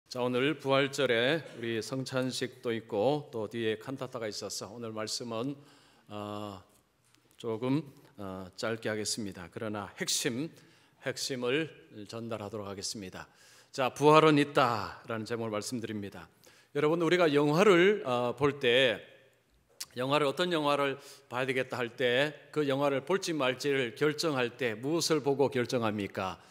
자, 오늘 부활절에 우리 성찬식도 있고 또 뒤에 칸타타가 있어서 오늘 말씀은 조금 짧게 하겠습니다. 그러나 핵심을 전달하도록 하겠습니다. 자, 부활은 있다라는 제목을 말씀드립니다. 여러분, 우리가 영화를 볼 때 어떤 영화를 봐야 되겠다 할 때 그 영화를 볼지 말지를 결정할 때 무엇을 보고 결정합니까?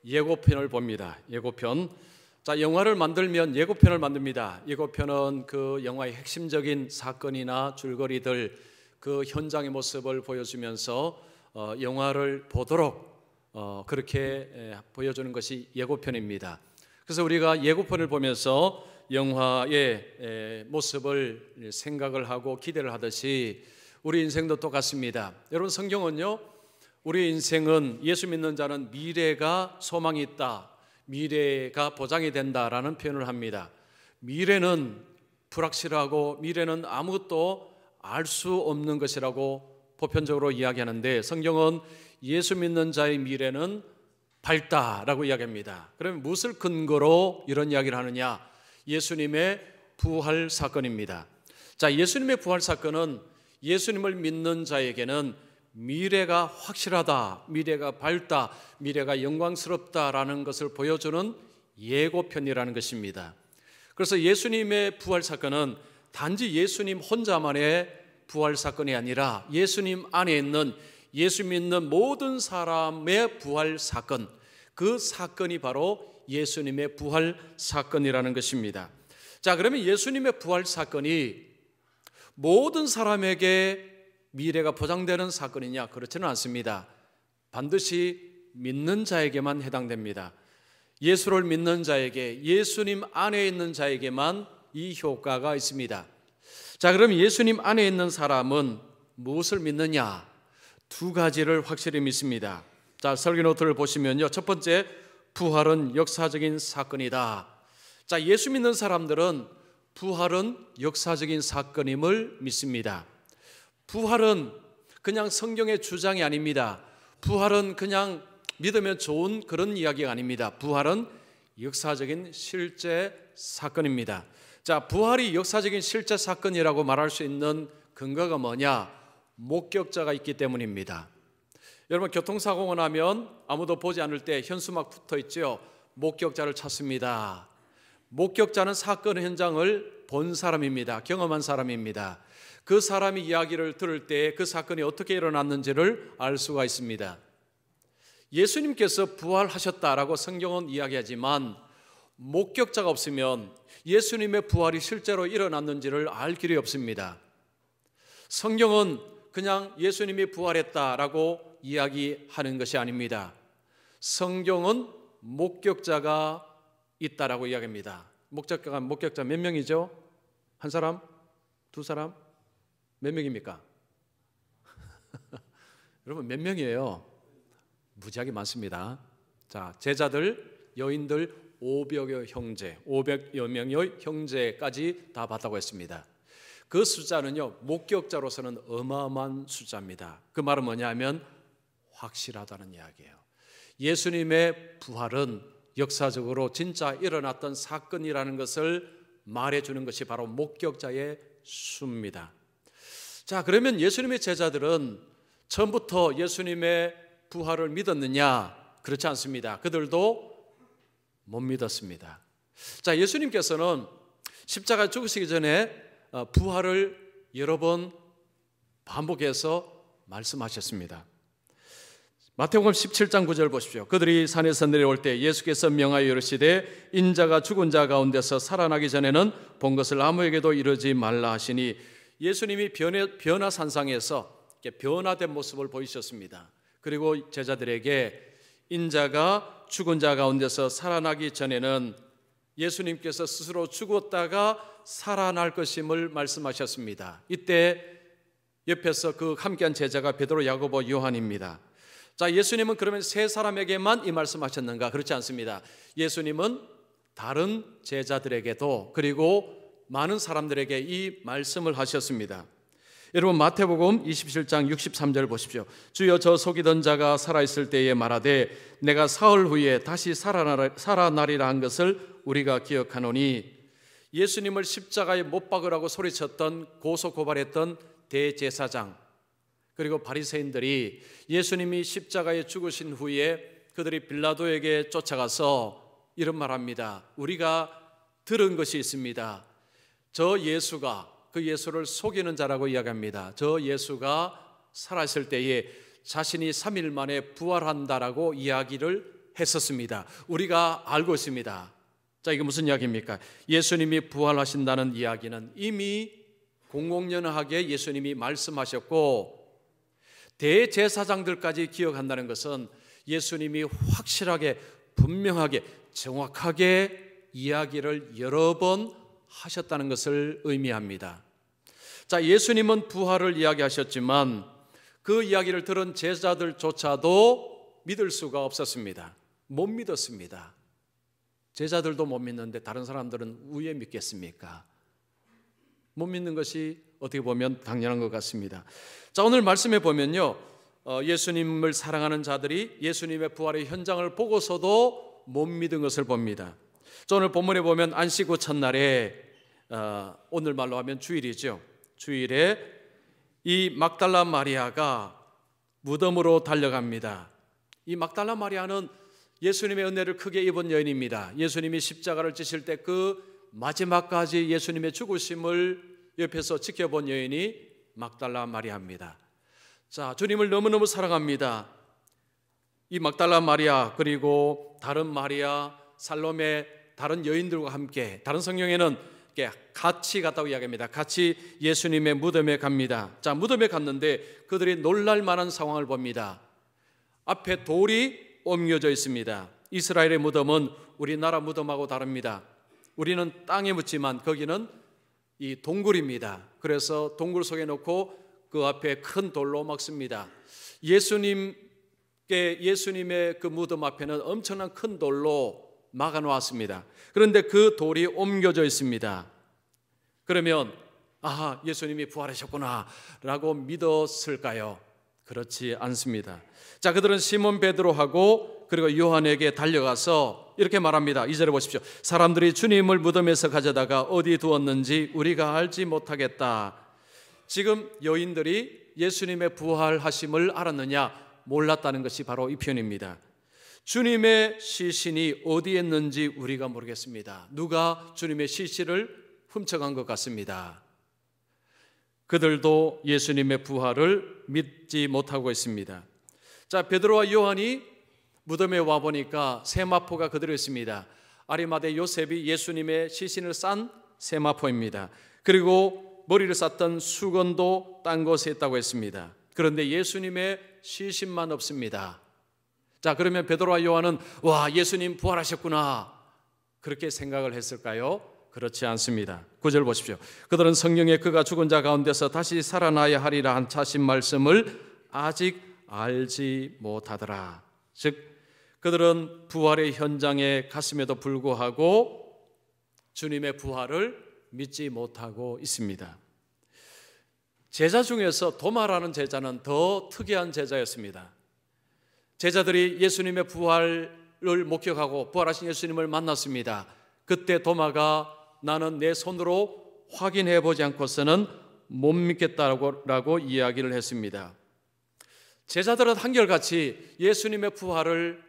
예고편을 봅니다. 예고편. 자, 영화를 만들면 예고편을 만듭니다. 예고편은 그 영화의 핵심적인 사건이나 줄거리들, 그 현장의 모습을 보여주면서 영화를 보도록 그렇게 보여주는 것이 예고편입니다. 그래서 우리가 예고편을 보면서 영화의 모습을 생각을 하고 기대를 하듯이 우리 인생도 똑같습니다. 여러분, 성경은요, 우리 인생은 예수 믿는 자는 미래가 소망이 있다, 미래가 보장이 된다라는 표현을 합니다. 미래는 불확실하고 미래는 아무것도 알 수 없는 것이라고 보편적으로 이야기하는데, 성경은 예수 믿는 자의 미래는 밝다라고 이야기합니다. 그러면 무엇을 근거로 이런 이야기를 하느냐? 예수님의 부활 사건입니다. 자, 예수님의 부활 사건은 예수님을 믿는 자에게는 미래가 확실하다, 미래가 밝다, 미래가 영광스럽다라는 것을 보여주는 예고편이라는 것입니다. 그래서 예수님의 부활 사건은 단지 예수님 혼자만의 부활 사건이 아니라 예수님 안에 있는 예수 믿는 모든 사람의 부활 사건, 그 사건이 바로 예수님의 부활 사건이라는 것입니다. 자, 그러면 예수님의 부활 사건이 모든 사람에게 미래가 보장되는 사건이냐? 그렇지는 않습니다. 반드시 믿는 자에게만 해당됩니다. 예수를 믿는 자에게, 예수님 안에 있는 자에게만 이 효과가 있습니다. 자, 그럼 예수님 안에 있는 사람은 무엇을 믿느냐? 두 가지를 확실히 믿습니다. 자, 설교 노트를 보시면요, 첫 번째, 부활은 역사적인 사건이다. 자, 예수 믿는 사람들은 부활은 역사적인 사건임을 믿습니다. 부활은 그냥 성경의 주장이 아닙니다. 부활은 그냥 믿으면 좋은 그런 이야기가 아닙니다. 부활은 역사적인 실제 사건입니다. 자, 부활이 역사적인 실제 사건이라고 말할 수 있는 근거가 뭐냐? 목격자가 있기 때문입니다. 여러분, 교통사고가 나면 아무도 보지 않을 때 현수막 붙어 있죠. 목격자를 찾습니다. 목격자는 사건 현장을 본 사람입니다. 경험한 사람입니다. 그 사람이 이야기를 들을 때 그 사건이 어떻게 일어났는지를 알 수가 있습니다. 예수님께서 부활하셨다라고 성경은 이야기하지만 목격자가 없으면 예수님의 부활이 실제로 일어났는지를 알 길이 없습니다. 성경은 그냥 예수님이 부활했다라고 이야기하는 것이 아닙니다. 성경은 목격자가 있다라고 이야기합니다. 목격자 몇 명이죠? 한 사람? 두 사람? 몇 명입니까? 여러분, 몇 명이에요? 무지하게 많습니다. 자, 제자들, 여인들 500여 명의 형제까지 다 봤다고 했습니다. 그 숫자는요, 목격자로서는 어마어마한 숫자입니다. 그 말은 뭐냐면 확실하다는 이야기예요. 예수님의 부활은 역사적으로 진짜 일어났던 사건이라는 것을 말해주는 것이 바로 목격자의 수입니다. 자, 그러면 예수님의 제자들은 처음부터 예수님의 부활을 믿었느냐? 그렇지 않습니다. 그들도 못 믿었습니다. 자, 예수님께서는 십자가 죽으시기 전에 부활을 여러 번 반복해서 말씀하셨습니다. 마태복음 17장 9절 보십시오. 그들이 산에서 내려올 때 예수께서 명하여 이르시되 인자가 죽은 자 가운데서 살아나기 전에는 본 것을 아무에게도 이르지 말라 하시니, 예수님이 변화산상에서 변화된 모습을 보이셨습니다. 그리고 제자들에게 인자가 죽은 자 가운데서 살아나기 전에는 예수님께서 스스로 죽었다가 살아날 것임을 말씀하셨습니다. 이때 옆에서 그 함께한 제자가 베드로, 야고보, 요한입니다. 자, 예수님은 그러면 세 사람에게만 이 말씀하셨는가? 그렇지 않습니다. 예수님은 다른 제자들에게도 그리고 많은 사람들에게 이 말씀을 하셨습니다. 여러분, 마태복음 27장 63절 보십시오. 주여, 저 속이던 자가 살아있을 때에 말하되 내가 사흘 후에 다시 살아나리라 한 것을 우리가 기억하노니 예수님을 십자가에 못 박으라고 소리쳤던 고소 고발했던 대제사장 그리고 바리새인들이 예수님이 십자가에 죽으신 후에 그들이 빌라도에게 쫓아가서 이런 말합니다. 우리가 들은 것이 있습니다. 저 예수가 그 예수를 속이는 자라고 이야기합니다. 저 예수가 살아있을 때에 자신이 3일 만에 부활한다라고 이야기를 했었습니다. 우리가 알고 있습니다. 자, 이게 무슨 이야기입니까? 예수님이 부활하신다는 이야기는 이미 공공연하게 예수님이 말씀하셨고 대제사장들까지 기억한다는 것은 예수님이 확실하게 분명하게 정확하게 이야기를 여러 번 하셨다는 것을 의미합니다. 자, 예수님은 부활을 이야기하셨지만 그 이야기를 들은 제자들조차도 믿을 수가 없었습니다. 못 믿었습니다. 제자들도 못 믿는데 다른 사람들은 왜 믿겠습니까? 못 믿는 것이 어떻게 보면 당연한 것 같습니다. 자, 오늘 말씀해 보면요, 예수님을 사랑하는 자들이 예수님의 부활의 현장을 보고서도 못 믿은 것을 봅니다. 자, 오늘 본문에 보면 안식 후 첫날에 오늘 말로 하면 주일이죠. 주일에 이 막달라 마리아가 무덤으로 달려갑니다. 이 막달라 마리아는 예수님의 은혜를 크게 입은 여인입니다. 예수님이 십자가를 지실 때 그 마지막까지 예수님의 죽으심을 옆에서 지켜본 여인이 막달라 마리아입니다. 자, 주님을 너무너무 사랑합니다. 이 막달라 마리아 그리고 다른 마리아, 살로메, 다른 여인들과 함께 다른 성경에는 같이 갔다고 이야기합니다. 같이 예수님의 무덤에 갑니다. 자, 무덤에 갔는데 그들이 놀랄 만한 상황을 봅니다. 앞에 돌이 옮겨져 있습니다. 이스라엘의 무덤은 우리나라 무덤하고 다릅니다. 우리는 땅에 묻지만 거기는 이 동굴입니다. 그래서 동굴 속에 놓고 그 앞에 큰 돌로 막습니다. 예수님의 그 무덤 앞에는 엄청난 큰 돌로 막아 놓았습니다. 그런데 그 돌이 옮겨져 있습니다. 그러면 예수님이 부활하셨구나 라고 믿었을까요? 그렇지 않습니다. 자, 그들은 시몬 베드로하고 그리고 요한에게 달려가서 이렇게 말합니다. 2절에 보십시오. 사람들이 주님을 무덤에서 가져다가 어디 두었는지 우리가 알지 못하겠다. 지금 여인들이 예수님의 부활하심을 알았느냐? 몰랐다는 것이 바로 이 표현입니다. 주님의 시신이 어디에 있는지 우리가 모르겠습니다. 누가 주님의 시신을 훔쳐간 것 같습니다. 그들도 예수님의 부활을 믿지 못하고 있습니다. 자, 베드로와 요한이 무덤에 와 보니까 세마포가 그대로 있습니다. 아리마대 요셉이 예수님의 시신을 싼 세마포입니다. 그리고 머리를 쌌던 수건도 딴 곳에 있다고 했습니다. 그런데 예수님의 시신만 없습니다. 자, 그러면 베드로와 요한은 와, 예수님 부활하셨구나 그렇게 생각을 했을까요? 그렇지 않습니다. 9절 보십시오. 그들은 성령에 그가 죽은 자 가운데서 다시 살아나야 하리라 한 차신 말씀을 아직 알지 못하더라. 즉 그들은 부활의 현장에 갔음에도 불구하고 주님의 부활을 믿지 못하고 있습니다. 제자 중에서 도마라는 제자는 더 특이한 제자였습니다. 제자들이 예수님의 부활을 목격하고 부활하신 예수님을 만났습니다. 그때 도마가 나는 내 손으로 확인해 보지 않고서는 못 믿겠다라고 이야기를 했습니다. 제자들은 한결같이 예수님의 부활을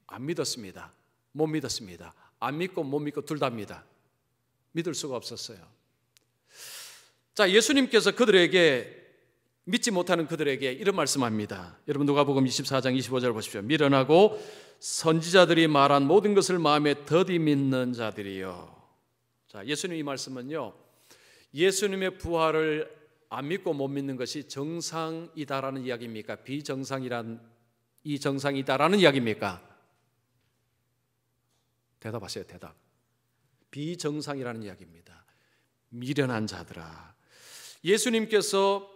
안 믿었습니다. 못 믿었습니다. 안 믿고 못 믿고 둘 다입니다. 믿을 수가 없었어요. 자, 예수님께서 그들에게 믿지 못하는 그들에게 이런 말씀합니다. 여러분 누가복음 24장 25절 보십시오. 미련하고 선지자들이 말한 모든 것을 마음에 더디 믿는 자들이요. 자, 예수님 이 말씀은요, 예수님의 부활을 안 믿고 못 믿는 것이 정상이다라는 이야기입니까? 비정상이다라는 이야기입니까? 대답하세요. 대답. 비정상이라는 이야기입니다. 미련한 자들아. 예수님께서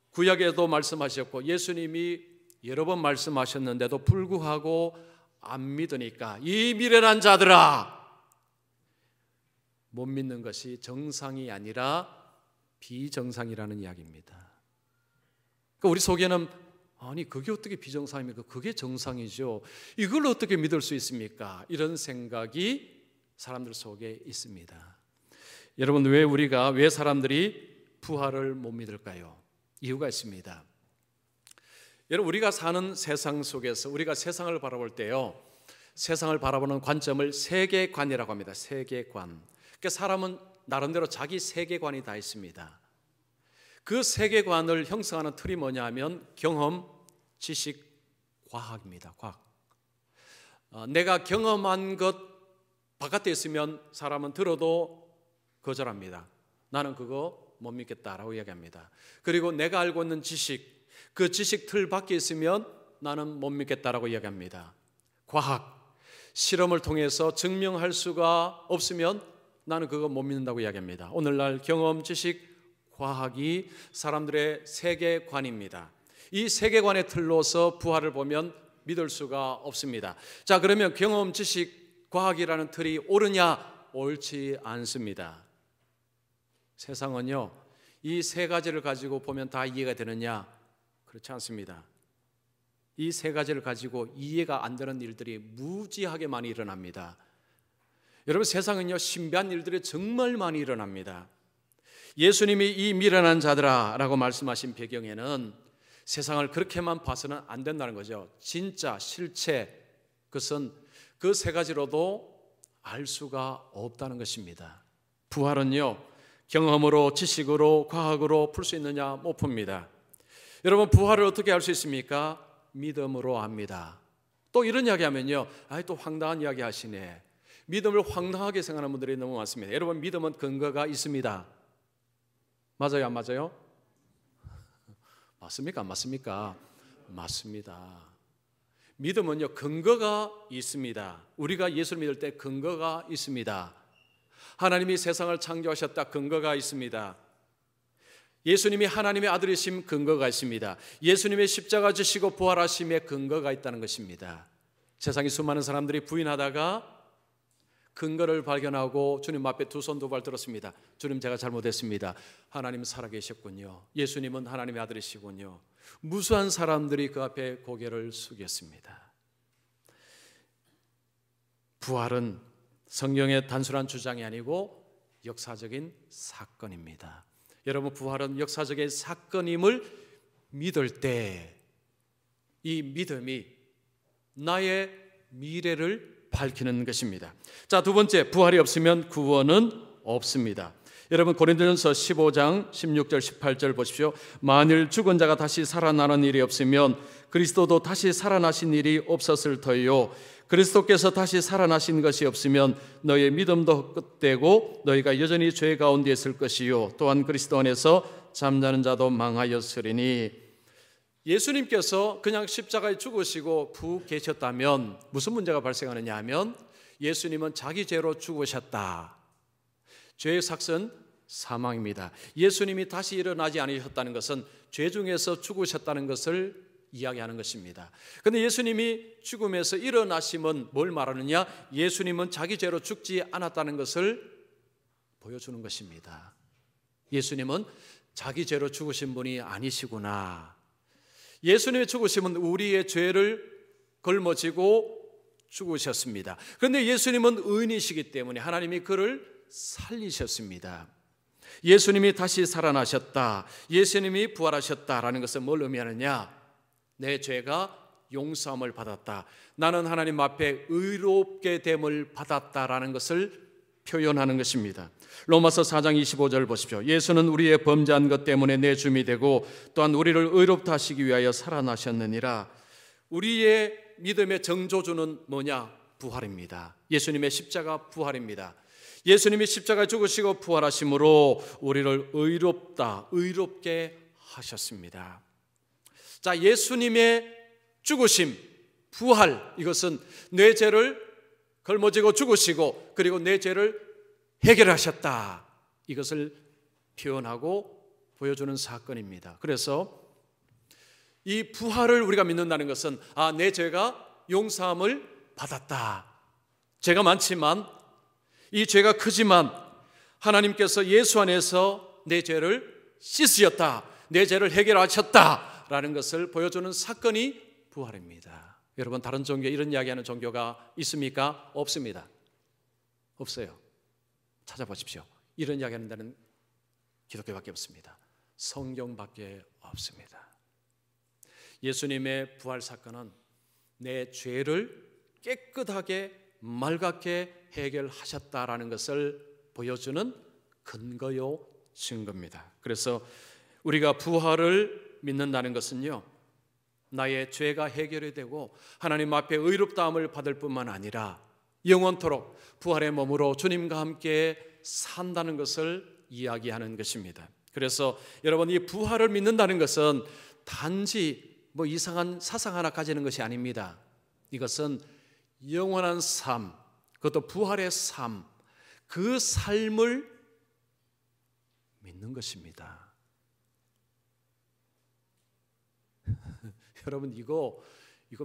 구약에도 말씀하셨고 예수님이 여러 번 말씀하셨는데도 불구하고 안 믿으니까 이 미련한 자들아, 못 믿는 것이 정상이 아니라 비정상이라는 이야기입니다. 그러니까 우리 속에는 아니 그게 어떻게 비정상입니까? 그게 정상이죠. 이걸 어떻게 믿을 수 있습니까? 이런 생각이 사람들 속에 있습니다. 여러분, 왜 사람들이 부활을 못 믿을까요? 이유가 있습니다. 여러분, 우리가 사는 세상 속에서 우리가 세상을 바라볼 때요, 세상을 바라보는 관점을 세계관이라고 합니다. 세계관. 그러니까 사람은 나름대로 자기 세계관이 다 있습니다. 그 세계관을 형성하는 틀이 뭐냐 하면 경험, 지식, 과학입니다. 과학. 내가 경험한 것 바깥에 있으면 사람은 들어도 거절합니다. 나는 그거 못 믿겠다라고 이야기합니다. 그리고 내가 알고 있는 지식, 그 지식 틀 밖에 있으면 나는 못 믿겠다라고 이야기합니다. 과학, 실험을 통해서 증명할 수가 없으면 나는 그거 못 믿는다고 이야기합니다. 오늘날 경험, 지식, 과학이 사람들의 세계관입니다. 이 세계관의 틀로서 부활을 보면 믿을 수가 없습니다. 자, 그러면 경험, 지식, 과학이라는 틀이 옳으냐? 옳지 않습니다. 세상은요, 이 세 가지를 가지고 보면 다 이해가 되느냐? 그렇지 않습니다. 이 세 가지를 가지고 이해가 안 되는 일들이 무지하게 많이 일어납니다. 여러분, 세상은요, 신비한 일들이 정말 많이 일어납니다. 예수님이 이 미련한 자들아 라고 말씀하신 배경에는 세상을 그렇게만 봐서는 안 된다는 거죠. 진짜 실체, 그것은 그 세 가지로도 알 수가 없다는 것입니다. 부활은요, 경험으로, 지식으로, 과학으로 풀 수 있느냐? 못 풉니다. 여러분, 부활을 어떻게 알 수 있습니까? 믿음으로 압니다. 또 이런 이야기 하면요, 또 황당한 이야기 하시네. 믿음을 황당하게 생각하는 분들이 너무 많습니다. 여러분, 믿음은 근거가 있습니다. 맞아요, 안 맞아요? 맞습니까? 안 맞습니까? 맞습니다. 믿음은요, 근거가 있습니다. 우리가 예수를 믿을 때 근거가 있습니다. 하나님이 세상을 창조하셨다, 근거가 있습니다. 예수님이 하나님의 아들이심, 근거가 있습니다. 예수님의 십자가 지시고 부활하심의 근거가 있다는 것입니다. 세상에 수많은 사람들이 부인하다가 근거를 발견하고 주님 앞에 두 손 두 발 들었습니다. 주님, 제가 잘못했습니다. 하나님 살아계셨군요. 예수님은 하나님의 아들이시군요. 무수한 사람들이 그 앞에 고개를 숙였습니다. 부활은 성경의 단순한 주장이 아니고 역사적인 사건입니다. 여러분, 부활은 역사적인 사건임을 믿을 때 이 믿음이 나의 미래를 밝히는 것입니다. 자, 두 번째, 부활이 없으면 구원은 없습니다. 여러분, 고린도전서 15장 16절 18절 보십시오. 만일 죽은 자가 다시 살아나는 일이 없으면 그리스도도 다시 살아나신 일이 없었을 터이요, 그리스도께서 다시 살아나신 것이 없으면 너의 믿음도 헛되고 너희가 여전히 죄 가운데 있을 것이요, 또한 그리스도 안에서 잠자는 자도 망하였으리니. 예수님께서 그냥 십자가에 죽으시고 푹 계셨다면 무슨 문제가 발생하느냐 하면, 예수님은 자기 죄로 죽으셨다. 죄의 삭은 사망입니다. 예수님이 다시 일어나지 않으셨다는 것은 죄 중에서 죽으셨다는 것을 이야기하는 것입니다. 그런데 예수님이 죽음에서 일어나심은 뭘 말하느냐? 예수님은 자기 죄로 죽지 않았다는 것을 보여주는 것입니다. 예수님은 자기 죄로 죽으신 분이 아니시구나. 예수님의 죽으심은 우리의 죄를 걸머지고 죽으셨습니다. 그런데 예수님은 의인이시기 때문에 하나님이 그를 살리셨습니다. 예수님이 다시 살아나셨다, 예수님이 부활하셨다라는 것은 뭘 의미하느냐? 내 죄가 용서함을 받았다, 나는 하나님 앞에 의롭게 됨을 받았다라는 것을 표현하는 것입니다. 로마서 4장 25절 보십시오. 예수는 우리의 범죄한 것 때문에 내 줌이 되고 또한 우리를 의롭다 하시기 위하여 살아나셨느니라. 우리의 믿음의 정조주는 뭐냐? 부활입니다. 예수님의 십자가 부활입니다. 예수님이 십자가에 죽으시고 부활하심으로 우리를 의롭게 하셨습니다. 자, 예수님의 죽으심, 부활, 이것은 내 죄를 걸머지고 죽으시고 그리고 내 죄를 해결하셨다, 이것을 표현하고 보여주는 사건입니다. 그래서 이 부활을 우리가 믿는다는 것은 내 죄가 용서함을 받았다. 죄가 많지만, 이 죄가 크지만 하나님께서 예수 안에서 내 죄를 씻으셨다, 내 죄를 해결하셨다 살아났다라는 것을 보여주는 사건이 부활입니다. 여러분, 다른 종교에 이런 이야기하는 종교가 있습니까? 없습니다. 없어요. 찾아보십시오. 이런 이야기하는 데는 기독교밖에 없습니다. 성경밖에 없습니다. 예수님의 부활 사건은 내 죄를 깨끗하게 맑게 해결하셨다라는 것을 보여주는 근거요 증거입니다. 그래서 우리가 부활을 믿는다는 것은요, 나의 죄가 해결이 되고 하나님 앞에 의롭다함을 받을 뿐만 아니라 영원토록 부활의 몸으로 주님과 함께 산다는 것을 이야기하는 것입니다. 그래서 여러분, 이 부활을 믿는다는 것은 단지 뭐 이상한 사상 하나 가지는 것이 아닙니다. 이것은 영원한 삶, 그것도 부활의 삶, 그 삶을 믿는 것입니다. 여러분, 이거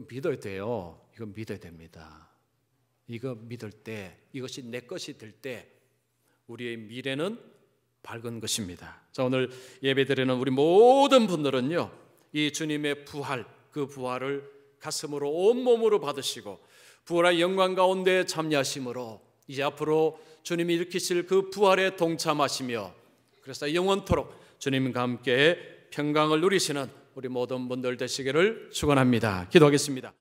믿어야 돼요. 이거 믿어야 됩니다. 이거 믿을 때, 이것이 내 것이 될 때 우리의 미래는 밝은 것입니다. 자, 오늘 예배드리는 우리 모든 분들은요, 이 주님의 부활, 그 부활을 가슴으로 온몸으로 받으시고 부활의 영광 가운데 참여하심으로 이제 앞으로 주님이 일으키실 그 부활에 동참하시며 그래서 영원토록 주님과 함께 평강을 누리시는 우리 모든 분들 되시기를 축원합니다. 기도하겠습니다.